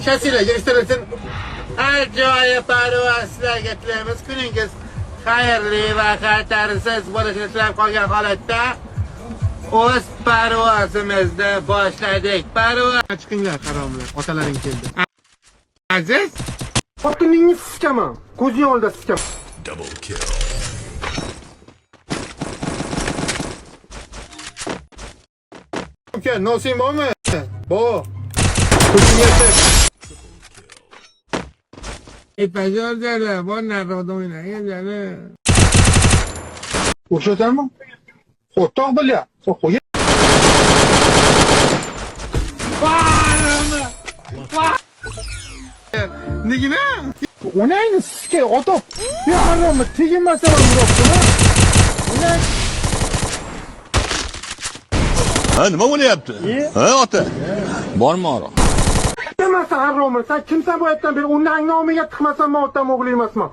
Shasilarga ishtirilsin. Ajoyib parvozlarga tilaymiz. Kuningiz xayrli va xatarsiz bo'lishini tilab qolgan holatda o'z parvozimizni boshladik. Parvoz. Chiqinglar, haromlar. Otalaring keldi. Aziz, xotiningni siskaman. Ko'zing oldida siskaman. Double kill. uka, nosing bormi? Bor. Ko'zingga tek. Pajordala, bor narxda o'ynagani. O'shasanmi? Xo'toq bilya. Qo'y. Nigina? Onangni siskay otib. Ya haromi tegmasa ham biroqmi? Onang Nima bo'lyapti? Ha, ota. Bormi ora? demasa haromi. Sen kimsan bu yerdan beri onang nomiga chiqmasan, men otam o'g'li emasman.